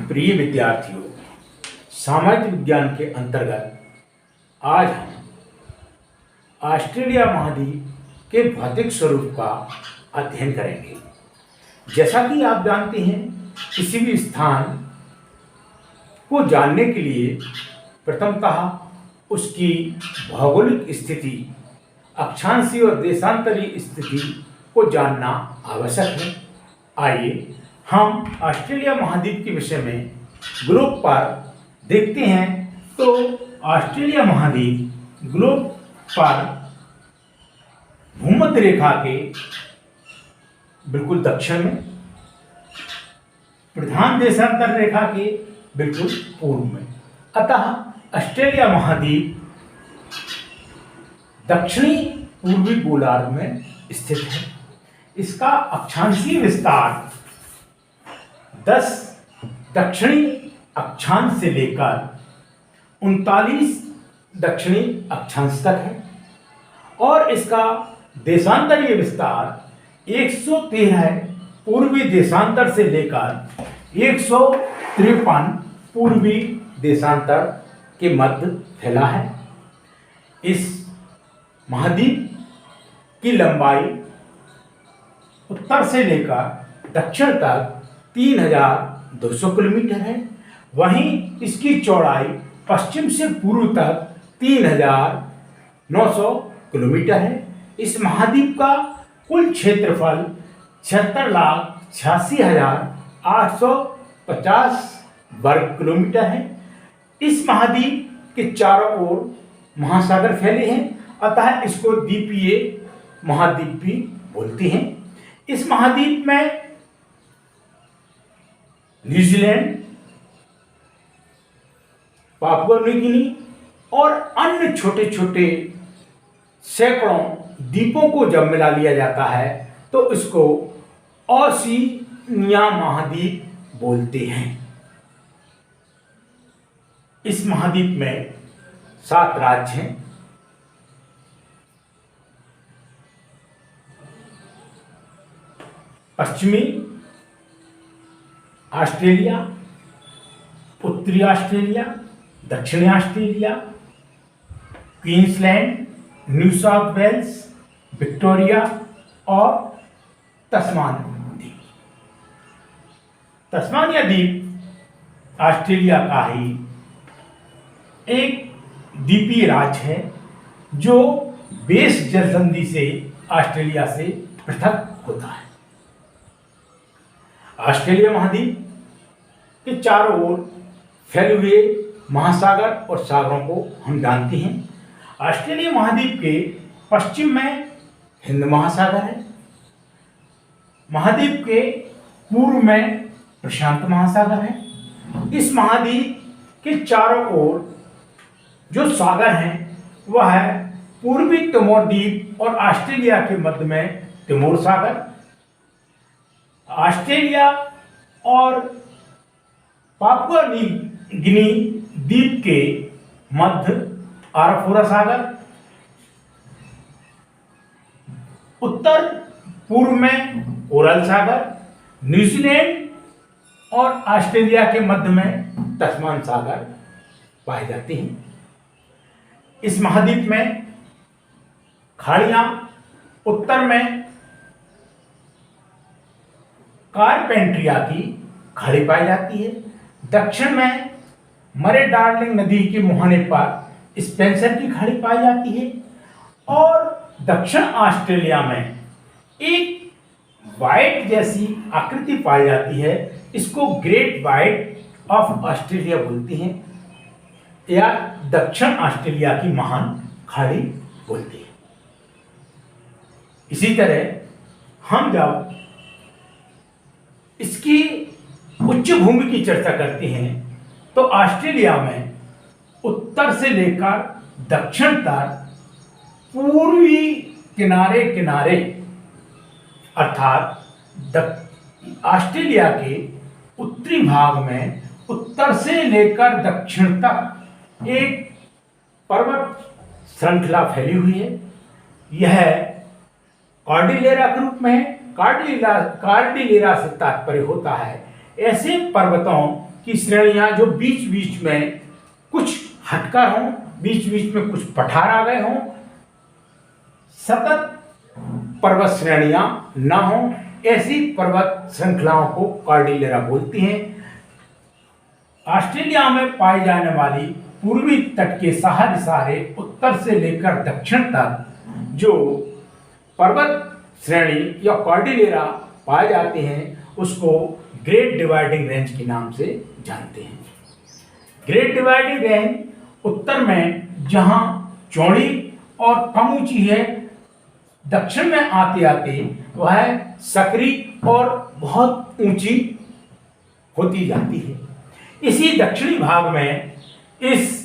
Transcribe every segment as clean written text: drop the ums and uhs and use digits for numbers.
प्रिय विद्यार्थियों, सामाजिक विज्ञान के अंतर्गत आज हम ऑस्ट्रेलिया महाद्वीप के भौतिक स्वरूप का अध्ययन करेंगे। जैसा कि आप जानते हैं, किसी भी स्थान को जानने के लिए प्रथमतः उसकी भौगोलिक स्थिति, अक्षांशीय और देशांतरीय स्थिति को जानना आवश्यक है। आइए हम ऑस्ट्रेलिया महाद्वीप के विषय में ग्लोब पर देखते हैं। तो ऑस्ट्रेलिया महाद्वीप ग्लोब पर भूमध्य रेखा के बिल्कुल दक्षिण में, प्रधान देशांतर रेखा के बिल्कुल पूर्व में, अतः ऑस्ट्रेलिया महाद्वीप दक्षिणी पूर्वी गोलार्ध में स्थित है। इसका अक्षांशीय विस्तार 10 दक्षिणी अक्षांश से लेकर 39 दक्षिणी अक्षांश तक है और इसका देशांतरीय विस्तार 113 पूर्वी देशांतर से लेकर 153 पूर्वी देशांतर के मध्य फैला है। इस महाद्वीप की लंबाई उत्तर से लेकर दक्षिण तक 3200 किलोमीटर है। वहीं इसकी चौड़ाई पश्चिम से पूर्व तक 3900 किलोमीटर है। इस महाद्वीप का कुल क्षेत्रफल 76,86,850 वर्ग किलोमीटर है। इस महाद्वीप के चारों ओर महासागर फैले हैं, अतः इसको द्वीपीय महाद्वीप भी बोलते हैं। इस महाद्वीप में न्यूजीलैंड, पापुआ न्यू गिनी और अन्य छोटे छोटे सैकड़ों द्वीपों को जब मिला लिया जाता है तो इसको ओशिनिया महाद्वीप बोलते हैं। इस महाद्वीप में 7 राज्य हैं। पश्चिमी ऑस्ट्रेलिया, उत्तरी ऑस्ट्रेलिया, दक्षिणी Australia, Queensland, New South Wales, Victoria और तस्मानिया द्वीप। तस्मानिया द्वीप ऑस्ट्रेलिया का ही एक द्वीपीय राज्य है जो बेस जलसंधि से ऑस्ट्रेलिया से पृथक होता है। ऑस्ट्रेलिया महाद्वीप के चारों ओर फैले हुए महासागर और सागरों को हम जानते हैं। ऑस्ट्रेलिया महाद्वीप के पश्चिम में हिंद महासागर है। महाद्वीप के पूर्व में प्रशांत महासागर है। इस महाद्वीप के चारों ओर जो सागर हैं वह है पूर्वी तिमोर द्वीप और ऑस्ट्रेलिया के मध्य में तिमोर सागर, ऑस्ट्रेलिया और पापुआ न्यू गिनी द्वीप के मध्य आराफोरा सागर, उत्तर पूर्व में कोरल सागर, न्यूजीलैंड और ऑस्ट्रेलिया के मध्य में तस्मान सागर पाए जाते हैं। इस महाद्वीप में खाड़ियां उत्तर में कारपेंट्रिया की खाड़ी पाई जाती है, दक्षिण में मरे डार्लिंग नदी के मुहाने पर स्पेंसर की खाड़ी पाई जाती है और दक्षिण ऑस्ट्रेलिया में एक वाइट जैसी आकृति पाई जाती है। इसको ग्रेट वाइट ऑफ ऑस्ट्रेलिया बोलते हैं या दक्षिण ऑस्ट्रेलिया की महान खाड़ी बोलते हैं। इसी तरह हम जब इसकी उच्च भूमि की चर्चा करते हैं तो ऑस्ट्रेलिया में उत्तर से लेकर दक्षिण तक पूर्वी किनारे किनारे अर्थात ऑस्ट्रेलिया के उत्तरी भाग में उत्तर से लेकर दक्षिण तक एक पर्वत श्रृंखला फैली हुई है। यह कॉर्डिलेरा के रूप में है। कार्डिलेरा से तात्पर्य होता है ऐसे पर्वतों की श्रेणियां जो बीच बीच में कुछ हटकर हों, बीच बीच में कुछ पठार आ गए हों, सतत पर्वत श्रेणियां ना हों, ऐसी पर्वत श्रृंखलाओं को कॉर्डिलेरा बोलती हैं। ऑस्ट्रेलिया में पाई जाने वाली पूर्वी तट के सारे उत्तर से लेकर दक्षिण तक जो पर्वत श्रेणी या कॉर्डिलेरा पाए जाते हैं उसको ग्रेट डिवाइडिंग रेंज के नाम से जानते हैं। ग्रेट डिवाइडिंग रेंज उत्तर में जहां चौड़ी और कम ऊंची है, दक्षिण में आते आते वह सकरी और बहुत ऊंची होती जाती है। इसी दक्षिणी भाग में इस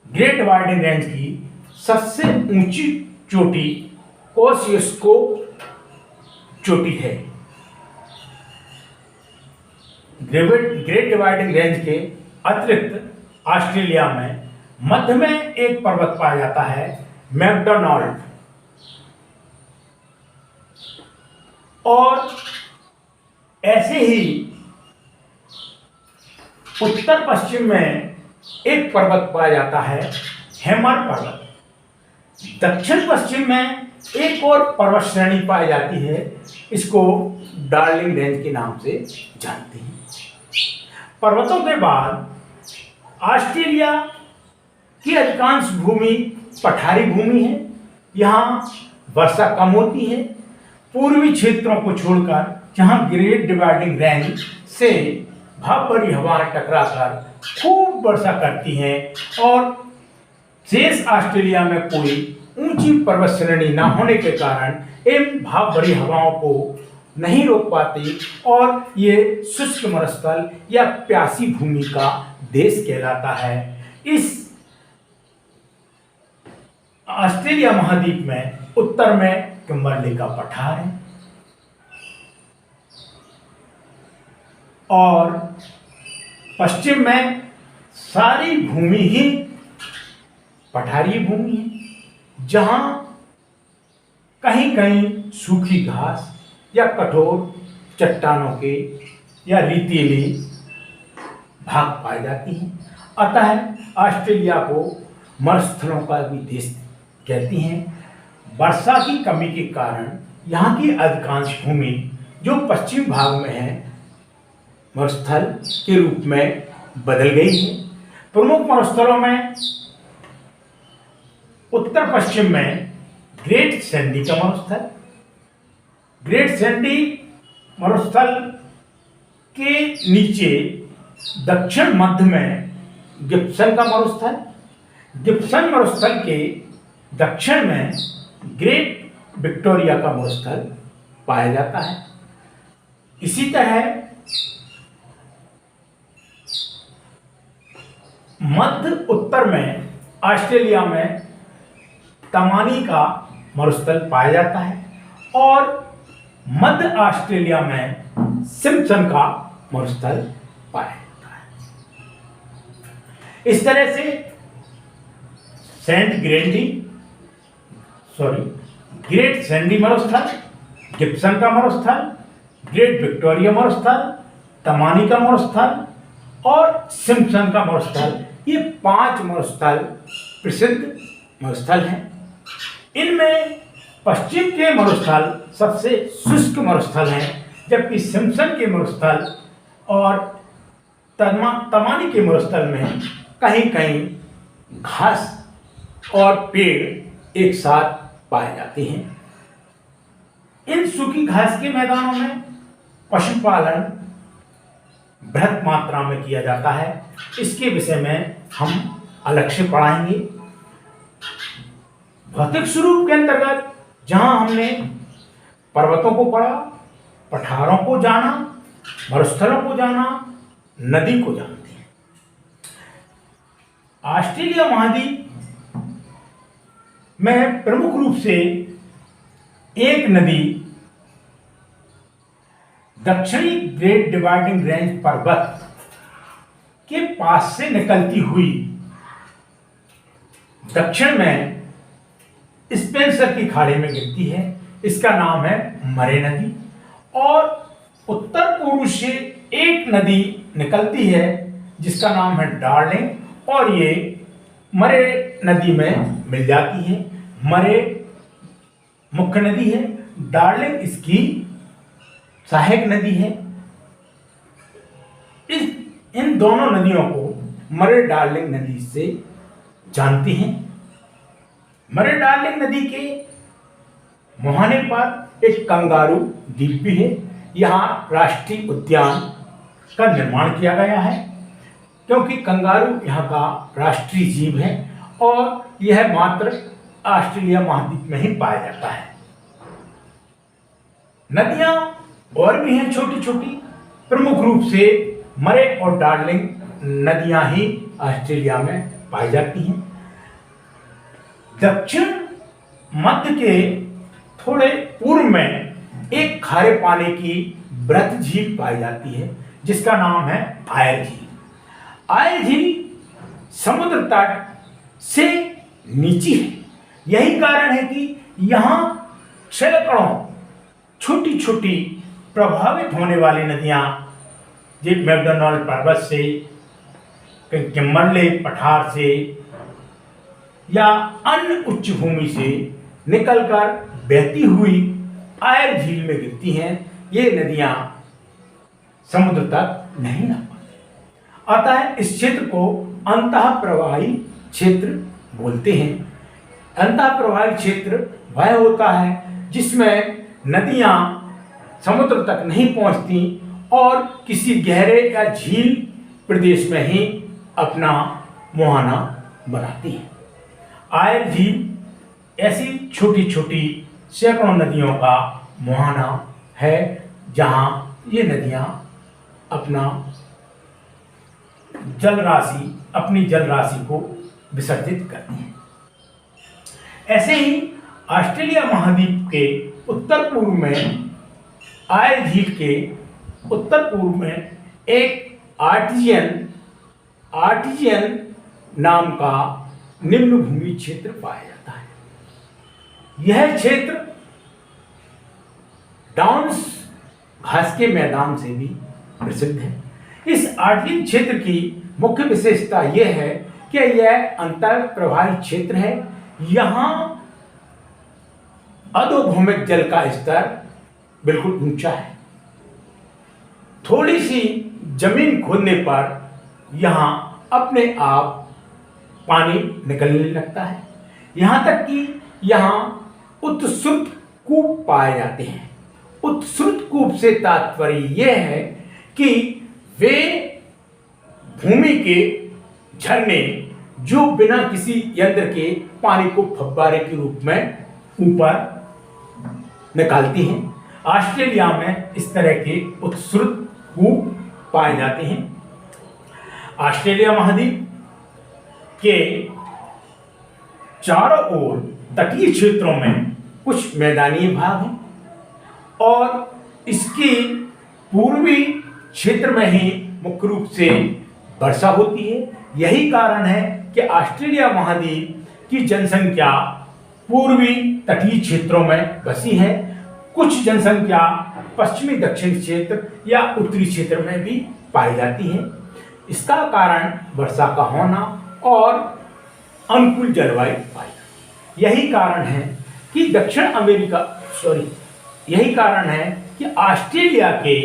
ग्रेट डिवाइडिंग रेंज की सबसे ऊंची चोटी कोसियुस्को चोटी है। ग्रेट डिवाइडिंग रेंज के अतिरिक्त ऑस्ट्रेलिया में मध्य में एक पर्वत पाया जाता है, मैकडोनाल्ड, और ऐसे ही उत्तर पश्चिम में एक पर्वत पाया जाता है, हेमर पर्वत। दक्षिण पश्चिम में एक और पर्वत श्रेणी पाई जाती है, इसको डार्लिंग रेंज के नाम से जानते हैं। पर्वतों के बाद ऑस्ट्रेलिया की अधिकांश भूमि पठारी भूमि है। यहाँ वर्षा कम होती है। पूर्वी क्षेत्रों को छोड़कर जहाँ ग्रेट डिवाइडिंग रेंज से भाप भरी हवाएं टकराकर खूब वर्षा करती हैं और शेष ऑस्ट्रेलिया में कोई ऊंची पर्वत श्रेणी न होने के कारण इन भाप भरी हवाओं को नहीं रोक पाती और ये शुष्क मरुस्थल या प्यासी भूमि का देश कहलाता है। इस ऑस्ट्रेलिया महाद्वीप में उत्तर में किम्बरले का पठार है और पश्चिम में सारी भूमि ही पठारी भूमि है, जहां कहीं कहीं सूखी घास या कठोर चट्टानों के या रेतीली भाग पाई जाती हैं। अतः ऑस्ट्रेलिया को मरुस्थलों का भी देश कहती हैं। वर्षा की कमी के कारण यहाँ की अधिकांश भूमि जो पश्चिम भाग में है मरुस्थल के रूप में बदल गई है। प्रमुख मरुस्थलों में उत्तर पश्चिम में ग्रेट सैंडी का मरुस्थल, ग्रेट सैंडी मरुस्थल के नीचे दक्षिण मध्य में गिब्सन का मरुस्थल, गिब्सन मरुस्थल के दक्षिण में ग्रेट विक्टोरिया का मरुस्थल पाया जाता है। इसी तरह मध्य उत्तर में ऑस्ट्रेलिया में तमानी का मरुस्थल पाया जाता है और मध्य ऑस्ट्रेलिया में सिम्पसन का मरुस्थल पाया जाता है। इस तरह से ग्रेट सैंडी मरुस्थल, गिब्सन का मरुस्थल, ग्रेट विक्टोरिया मरुस्थल, तमानी का मरुस्थल और सिम्पसन का मरुस्थल, ये 5 मरुस्थल प्रसिद्ध मरुस्थल हैं। इनमें पश्चिम के मरुस्थल सबसे शुष्क मरुस्थल हैं, जबकि सिम्पसन के मरुस्थल और तमानी के मरुस्थल में कहीं कहीं घास और पेड़ एक साथ पाए जाते हैं। इन सूखी घास के मैदानों में पशुपालन बृहत मात्रा में किया जाता है। इसके विषय में हम अलग से पढ़ाएंगे। भौतिक स्वरूप के अंतर्गत जहां हमने पर्वतों को पढ़ा, पठारों को जाना, मरुस्थलों को जाना, नदी को जानते हैं। ऑस्ट्रेलिया महाद्वीप में प्रमुख रूप से एक नदी दक्षिणी ग्रेट डिवाइडिंग रेंज पर्वत के पास से निकलती हुई दक्षिण में स्पेंसर की खाड़ी में गिरती है। इसका नाम है मरे नदी। और उत्तर पूर्व से एक नदी निकलती है जिसका नाम है डार्लिंग और ये मरे नदी में मिल जाती है। मरे मुख्य नदी है, डार्लिंग इसकी सहायक नदी है। इन दोनों नदियों को मरे डार्लिंग नदी से जानते हैं। मरे डार्लिंग नदी के मुहाने पर एक कंगारू द्वीप भी है। यहाँ राष्ट्रीय उद्यान का निर्माण किया गया है क्योंकि कंगारू यहाँ का राष्ट्रीय जीव है और यह मात्र ऑस्ट्रेलिया महाद्वीप में ही पाया जाता है। नदियां और भी हैं छोटी छोटी, प्रमुख रूप से मरे और डार्लिंग नदियां ही ऑस्ट्रेलिया में पाई जाती हैं। दक्षिण मध्य के थोड़े पूर्व में एक खारे पानी की वृत्त झील पाई जाती है जिसका नाम है आयर झील। आयर झील समुद्र तट से नीची है। यही कारण है कि यहाँ सैकड़ों छोटी छोटी प्रभावित होने वाली नदियाँ जो मैकडॉनल्ड पर्वत से, किम्बरले पठार से या अन्य उच्च भूमि से निकलकर बहती हुई आयर झील में गिरती हैं। ये नदियाँ समुद्र तक नहीं आ पाती, अतः इस क्षेत्र को अंतः प्रवाही क्षेत्र बोलते हैं। अंतः प्रवाही क्षेत्र वह होता है जिसमें नदियां समुद्र तक नहीं पहुंचती और किसी गहरे या झील प्रदेश में ही अपना मुहाना बनाती हैं। आयर झील ऐसी छोटी छोटी सैकड़ों नदियों का मुहाना है जहां ये नदियां अपनी जल राशि को विसर्जित करती हैं। ऐसे ही ऑस्ट्रेलिया महाद्वीप के उत्तर पूर्व में आयर झील के उत्तर पूर्व में एक आर्टिजियन नाम का निम्न भूमि क्षेत्र पाया जाता है। यह क्षेत्र डाउन्स घास के मैदान से भी प्रसिद्ध है। इस आर्टिजियन क्षेत्र की मुख्य विशेषता यह है कि यह अंतर प्रवाही क्षेत्र है। यहाँ अधोभूमिक जल का स्तर बिल्कुल ऊंचा है। थोड़ी सी जमीन खोदने पर यहाँ अपने आप पानी निकलने लगता है। यहाँ तक कि यहाँ उत्सुत कूप पाए जाते हैं। उत्सुत कूप से तात्पर्य यह है कि वे भूमि के झरने जो बिना किसी यंत्र के पानी को फव्वारे के रूप में ऊपर निकालती हैं। ऑस्ट्रेलिया में इस तरह के उत्सुत कूप पाए जाते हैं। ऑस्ट्रेलिया महाद्वीप के चारों ओर तटीय क्षेत्रों में कुछ मैदानी भाग हैं और इसके पूर्वी क्षेत्र में ही मुख्य रूप से वर्षा होती है। यही कारण है कि ऑस्ट्रेलिया महाद्वीप की जनसंख्या पूर्वी तटीय क्षेत्रों में बसी है। कुछ जनसंख्या पश्चिमी दक्षिण क्षेत्र या उत्तरी क्षेत्र में भी पाई जाती है। इसका कारण वर्षा का होना और अनुकूल जलवायु पाई। यही कारण है कि यही कारण है कि ऑस्ट्रेलिया के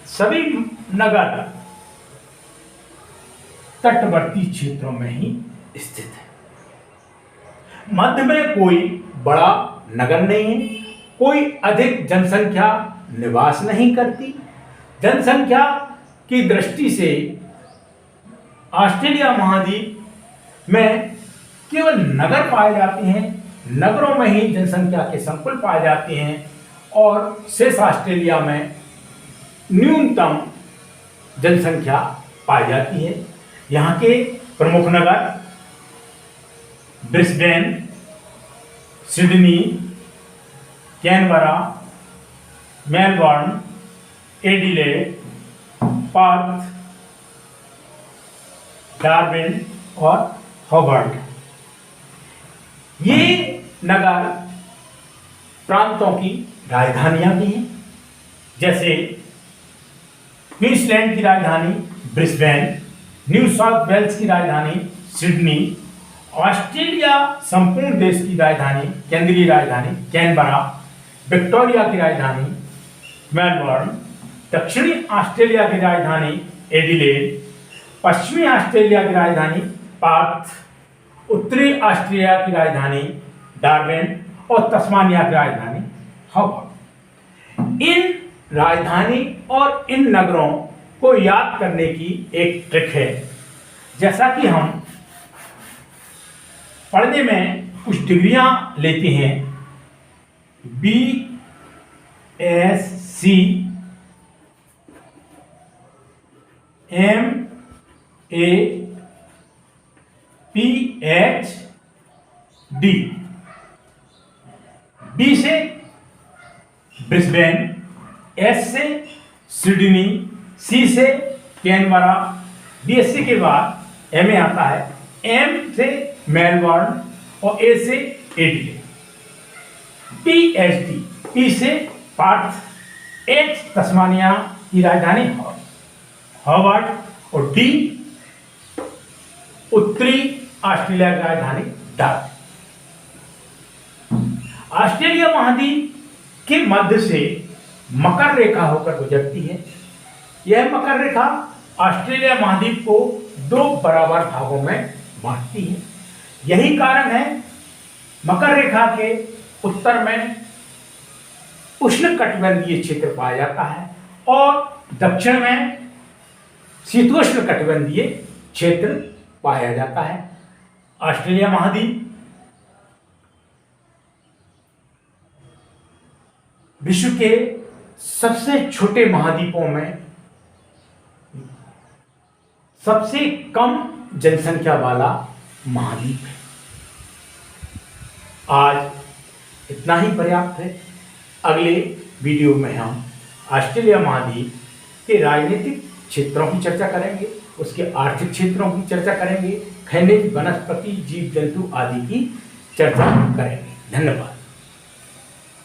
सभी नगर तटवर्ती क्षेत्रों में ही स्थित है। मध्य में कोई बड़ा नगर नहीं है, कोई अधिक जनसंख्या निवास नहीं करती। जनसंख्या की दृष्टि से ऑस्ट्रेलिया महाद्वीप में केवल नगर पाए जाते हैं। नगरों में ही जनसंख्या के संकुल पाए जाते हैं और शेष ऑस्ट्रेलिया में न्यूनतम जनसंख्या पाई जाती है। यहाँ के प्रमुख नगर Brisbane, Sydney, Canberra, Melbourne, Adelaide, Perth, Darwin और हॉबर्ट। ये नगर प्रांतों की राजधानियां भी हैं। जैसे क्वींसलैंड की राजधानी ब्रिस्बेन, न्यू साउथ वेल्स की राजधानी सिडनी, ऑस्ट्रेलिया संपूर्ण देश की राजधानी, केंद्रीय राजधानी कैनबरा, विक्टोरिया की राजधानी मेलबर्न, दक्षिणी ऑस्ट्रेलिया की राजधानी एडिलेड, पश्चिमी ऑस्ट्रेलिया की राजधानी पर्थ, उत्तरी ऑस्ट्रेलिया की राजधानी डार्विन और तस्मानिया की राजधानी हॉबार्ट। इन राजधानी और इन नगरों को याद करने की एक ट्रिक है। जैसा कि हम पढ़ने में कुछ डिग्रियां लेते हैं, BSc, MA, PhD। B से ब्रिस्बेन, S से सिडनी, C से कैनबरा, BSc के बाद MA आता है, M से मेलबर्न और A से एडिलेड। PhD, P से पर्थ, H तस्मानिया की राजधानी हॉबार्ट और D उत्तरी ऑस्ट्रेलिया की राजधानी डार्विन। ऑस्ट्रेलिया महाद्वीप के मध्य से मकर रेखा होकर गुजरती है। यह मकर रेखा ऑस्ट्रेलिया महाद्वीप को दो बराबर भागों में बांटती है। यही कारण है मकर रेखा के उत्तर में उष्णकटिबंधीय क्षेत्र पाया जाता है और दक्षिण में शीतोष्ण कटिबंधीय क्षेत्र पाया जाता है। ऑस्ट्रेलिया महाद्वीप विश्व के सबसे छोटे महाद्वीपों में सबसे कम जनसंख्या वाला महाद्वीप है। आज इतना ही पर्याप्त है। अगले वीडियो में हम ऑस्ट्रेलिया महाद्वीप के राजनीतिक क्षेत्रों की चर्चा करेंगे, उसके आर्थिक क्षेत्रों की चर्चा करेंगे, खनिज, वनस्पति, जीव जंतु आदि की चर्चा करेंगे। धन्यवाद।